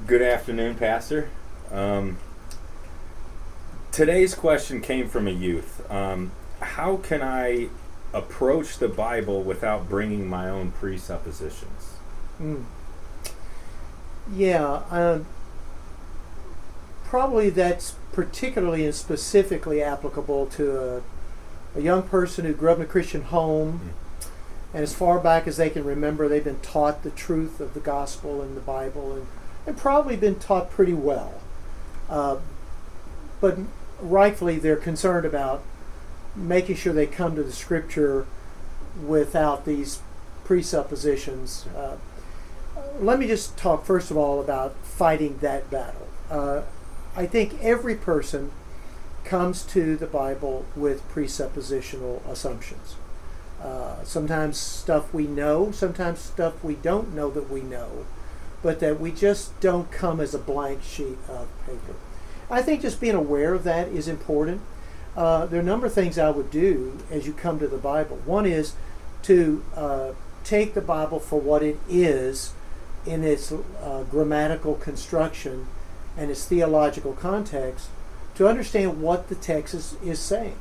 Good afternoon, Pastor. Today's question came from a youth. How can I approach the Bible without bringing my own presuppositions? Yeah, probably that's particularly and specifically applicable to a young person who grew up in a Christian home, and as far back as they can remember, they've been taught the truth of the gospel and the Bible, and probably been taught pretty well. But rightfully, they're concerned about making sure they come to the Scripture without these presuppositions. Let me just talk first of all about fighting that battle. I think every person comes to the Bible with presuppositional assumptions. Sometimes stuff we know, sometimes stuff we don't know that we know, but that we just don't come as a blank sheet of paper. I think just being aware of that is important. There are a number of things I would do as you come to the Bible. One is to take the Bible for what it is in its grammatical construction and its theological context, to understand what the text is saying.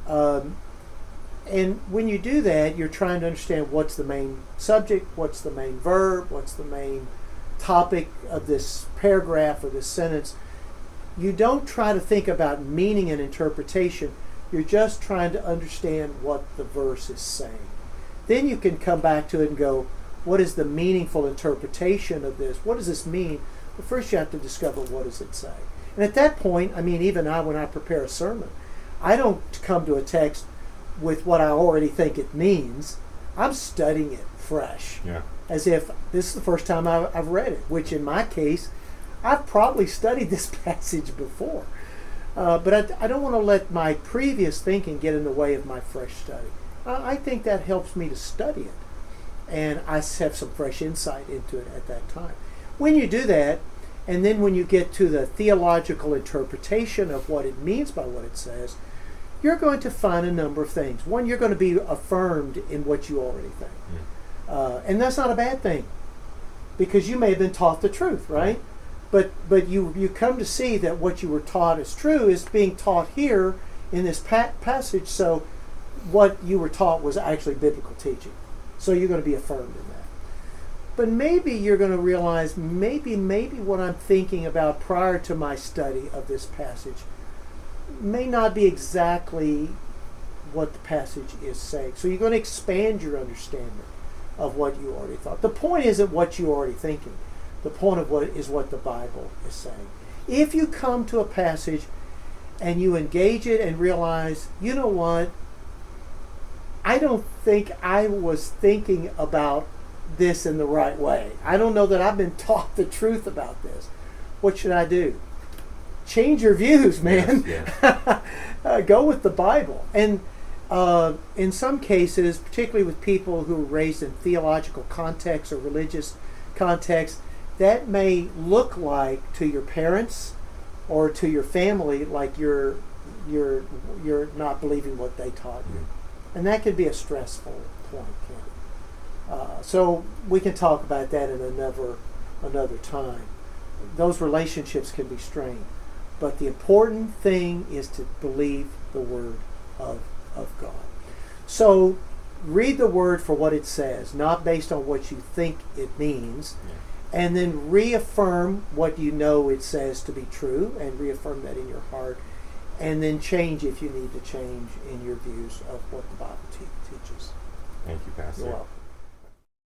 And when you do that, you're trying to understand what's the main subject, what's the main verb, what's the main topic of this paragraph or this sentence. You don't try to think about meaning and interpretation. You're just trying to understand what the verse is saying. Then you can come back to it and go, what is the meaningful interpretation of this? What does this mean? But first you have to discover what does it say. And at that point, even when I prepare a sermon, I don't come to a text with what I already think it means. I'm studying it fresh. Yeah. As if this is the first time I've read it, which in my case, I've probably studied this passage before. But I don't want to let my previous thinking get in the way of my fresh study. I think that helps me to study it. And I have some fresh insight into it at that time. When you do that, and then when you get to the theological interpretation of what it means by what it says, you're going to find a number of things. One, you're going to be affirmed in what you already think. And that's not a bad thing, because you may have been taught the truth, right? But you come to see that what you were taught is true is being taught here in this passage, so what you were taught was actually biblical teaching. So you're going to be affirmed in that. But maybe you're going to realize maybe what I'm thinking about prior to my study of this passage may not be exactly what the passage is saying. So you're going to expand your understanding of what you already thought. The point isn't what you're already thinking. The point of what the Bible is saying. If you come to a passage and you engage it and realize, you know what, I don't think I was thinking about this in the right way. I don't know that I've been taught the truth about this. What should I do? Change your views, man. Yes. Go with the Bible. And in some cases, particularly with people who are raised in theological context or religious context, that may look like to your parents or to your family like you're not believing what they taught you. And that could be a stressful point, can't it? So we can talk about that in another time. Those relationships can be strained. But the important thing is to believe the Word of God. So read the Word for what it says, not based on what you think it means, and then reaffirm what you know it says to be true, and reaffirm that in your heart, and then change if you need to change in your views of what the Bible teaches. Thank you, Pastor. You're welcome.